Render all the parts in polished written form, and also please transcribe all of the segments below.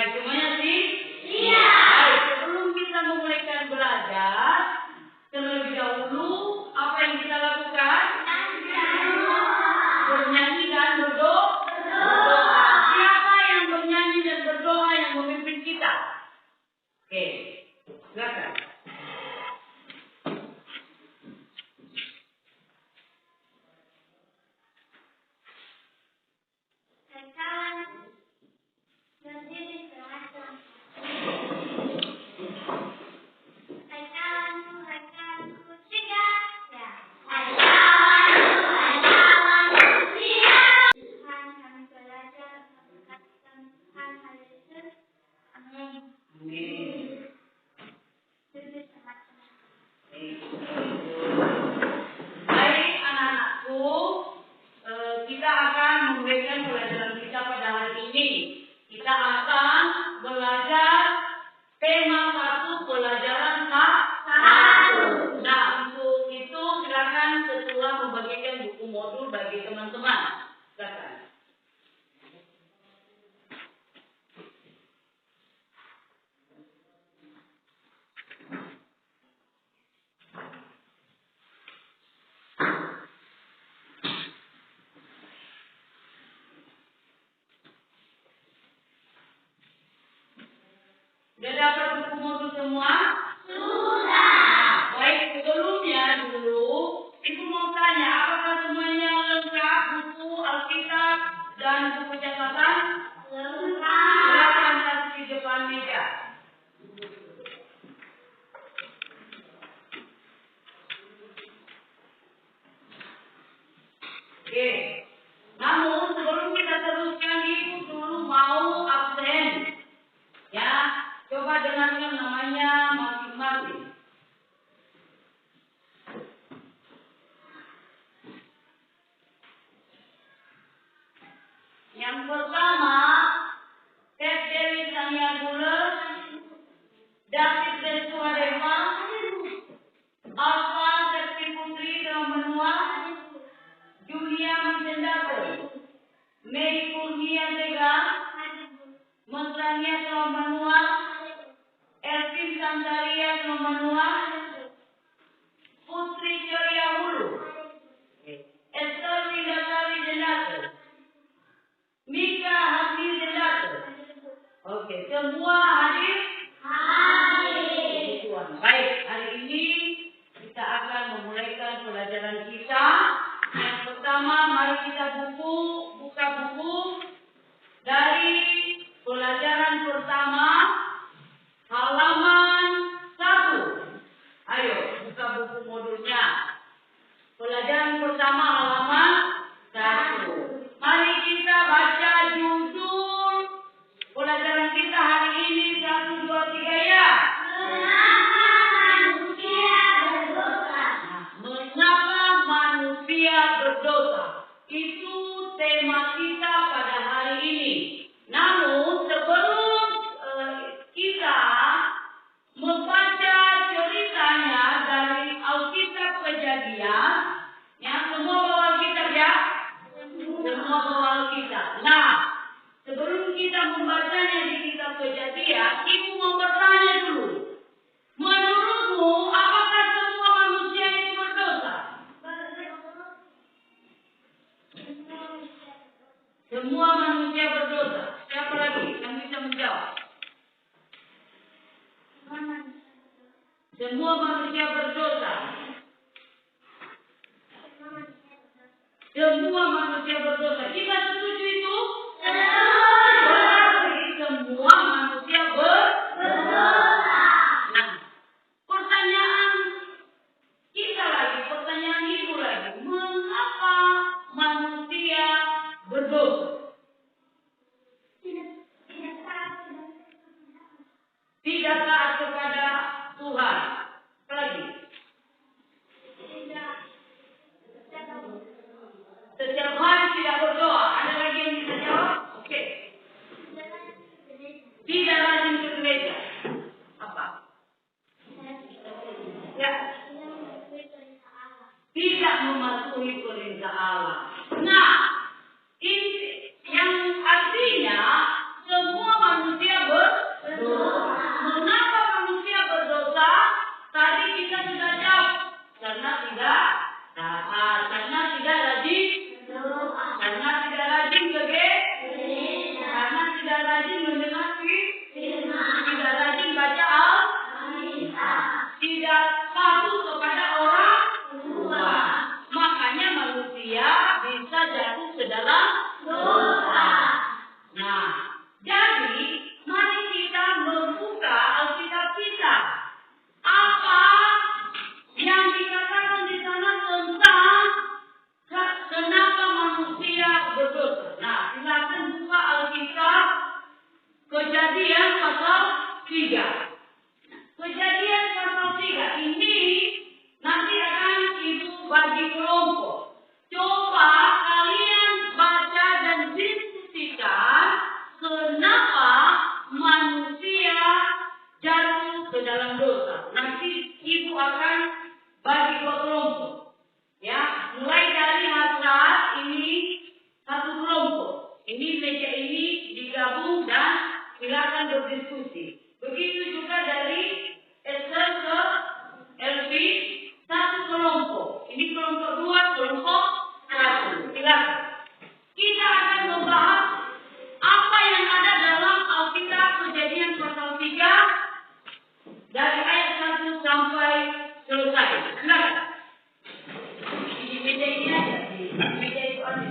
Baik, semuanya sih? Iya. Baik, sebelum kita memulaikan belajar, terlebih dahulu apa yang kita lakukan? Bernyanyi dan berdoa. Siapa yang bernyanyi dan berdoa yang memimpin kita? Oke, silakan. Baik anak-anakku, kita akan memberikan pelajaran kita pada hari ini. Kita akan belajar tema 1 pelajaran 1. Nah, untuk itu silakan ketua membagikan buku modul bagi teman-teman. Silakan. Sudah dapat buku modul semua? Sudah. Baik, sebelumnya dulu Ibu mau tanya, apakah semuanya lengkap buku Alkitab dan buku catatan? Lengkap. Silakan kasih di depan meja. Oke. Namun sebelum kita teruskan, Ibu dulu mau absen. Ya, coba dengarkan namanya masing-masing. Yang pertama, Ted Dewi Tania Buller, David Desua Deva, Alfa Sekti Putri Menua, Julia Mendato, Mei Kurnia Tega, Mesrania Menua, Elvin Sandaria Menua, Putri Joya Hulu, Esther Windasari Jendato, Mika Hamid Jendato. Oke, semua hadir? Hadir. Baik, hari ini kita akan memulaikan pelajaran kita. Yang pertama, mari kita buka buku dari pelajaran pertama, halaman 1. Ayo, buka buku modulnya. Pelajaran pertama, halaman 1. Mari kita baca judul pelajaran kita hari ini. 1, 2, 3 ya. Mengapa manusia berdosa? Itu tema kita pada hari ini. Namun sebelum kita membaca ceritanya dari Alkitab Kejadian, ya, semua bawa Alkitab ya? Semua bawa Alkitab. Nah, sebelum kita membacanya di kitab Kejadian, Ibu mau bertanya dulu. Menurutmu, apakah semua manusia itu berdosa? Semua manusia berdosa. Siapa lagi yang bisa menjawab? Semua manusia berdosa. Semua manusia berdosa. Kita setuju itu? Berarti semua manusia berdosa. Nah, pertanyaan kita lagi, pertanyaan Ibu lagi. Mengapa manusia berdosa? Tidak taat kepada Tuhan. Apa lagi? Setiap hari tidak berdoa. Ada lagi yang bisa jawab? Oke. Tidak rajin ke gereja. Apa? Ya. Tidak mematuhi perintah Allah. Nah, ini yang artinya semua manusia berdosa. 3. Kejadian pasal 3 ini nanti akan Ibu bagi kelompok. Coba kalian baca dan diskusikan kenapa manusia jatuh ke dalam dosa. Nanti Ibu akan bagi dua kelompok. Ya, mulai dari saat ini satu kelompok. Ini meja ini digabung dan silakan berdiskusi. Begitu juga dari Esther ke Elvi satu kelompok. Ini kelompok 2, kelompok 1. Silakan. Kita akan membahas apa yang ada dalam Alkitab Kejadian pasal 3 dari ayat 1 sampai selesai. Silakan. Di meja ini aja, di meja itu ada.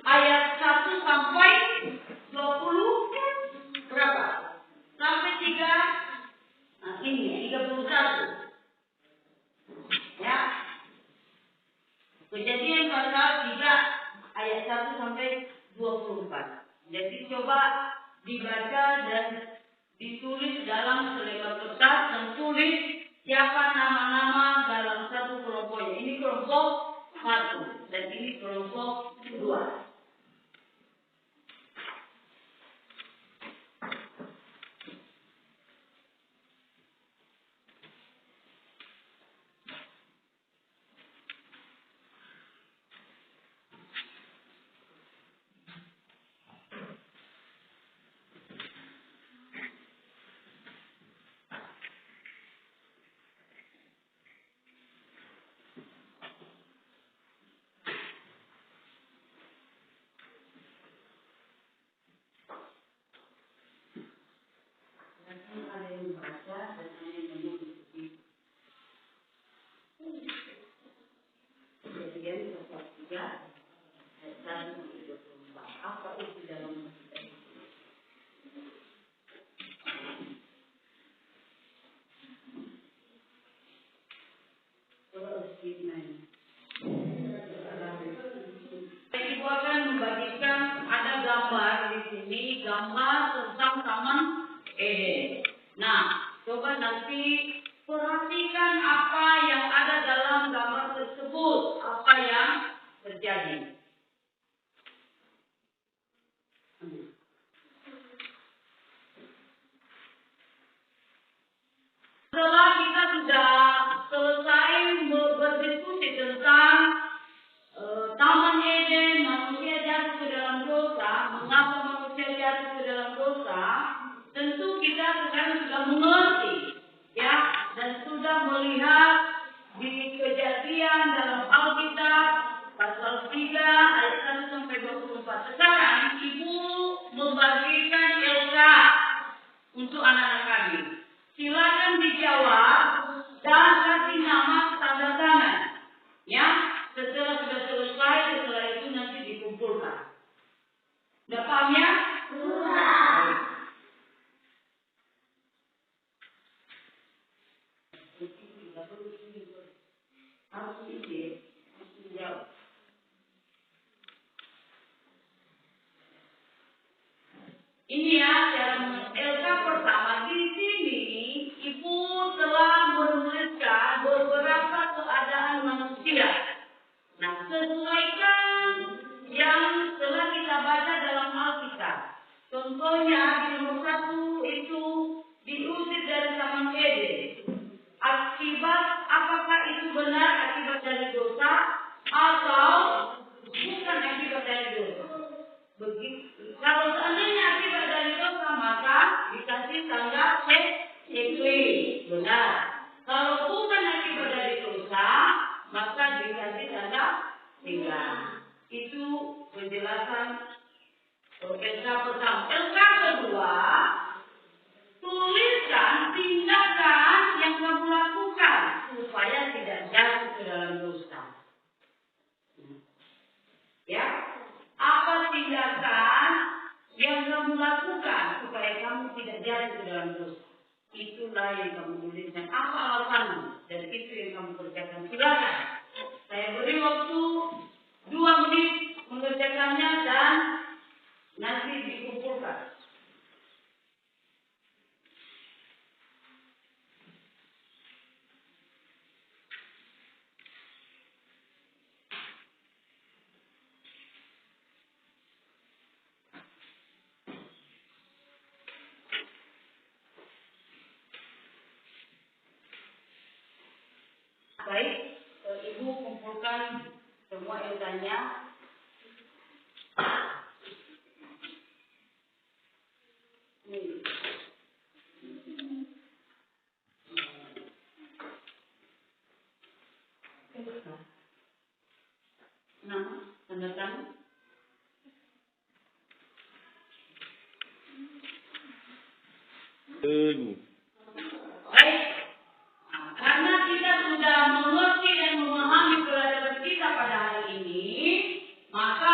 Ayat 1 sampai 20 berapa? Sampai 3 ini 31. Ya. Kejadian pasal 3 ayat 1 sampai 24. Jadi coba dibaca dan ditulis dalam selebar kertas dan tulis siapa nama-nama dalam satu kelompoknya. Ini kelompok 1 dan ini kelompok 2. Ada yang membaca dan ada yang menulis. Kejadian pasal 3 ayat 1 sampai 24. Apa isi dalam kita ini? Coba usirin. Ibu akan membagikan ada gambar di sini, gambar tentang Taman Eden. Nah, coba nanti perhatikan apa yang ada dalam gambar tersebut, apa yang terjadi. Setelah kita sudah selesai berdiskusi tentang Taman Eden, manusia jatuh ke dalam dosa, mengapa manusia jatuh ke dalam dosa, tentu kita sekarang sudah mengerti, ya, dan sudah melihat di Kejadian dalam Alkitab pasal 3 ayat 1 sampai 24. Sekarang Ibu membagikan Elsa untuk anak-anak kami. Silakan dijawab dan kasih nama tanda tangan. Ya, setelah sudah selesai, setelah itu nanti dikumpulkan. Sudah paham ya? Sudah. Harus dijawab. Ini ya, yang Elsa pertama di sini, Ibu telah menuliskan beberapa keadaan manusia. Nah, sesuaikan yang telah kita baca dalam Alkitab. Contohnya di nomor 1 itu diusir dari Taman Eden. Akibat, apakah itu benar akibat dari dosa atau bukan akibat dari dosa? Begitu. Kalau seandainya akibat dari dosa, maka dikasih tanda C, benar. Kalau bukan akibat dari dosa, maka dikasih tanda 3. Itu penjelasan Elsa pertama. Elsa kedua, tuliskan tindakan yang kamu lakukan supaya tidak kamu lakukan supaya kamu tidak jatuh ke dalam dosa. Itulah yang kamu tuliskan. Apa alasanmu? Dan itu yang kamu kerjakan. Silakan. Saya beri waktu 2 menit mengerjakannya dan nanti dikumpulkan. Baik, Ibu kumpulkan semua ilmunya. Nama, tanda tangan. Baik, karena kita sudah mengerti dan memahami pelajaran kita pada hari ini, maka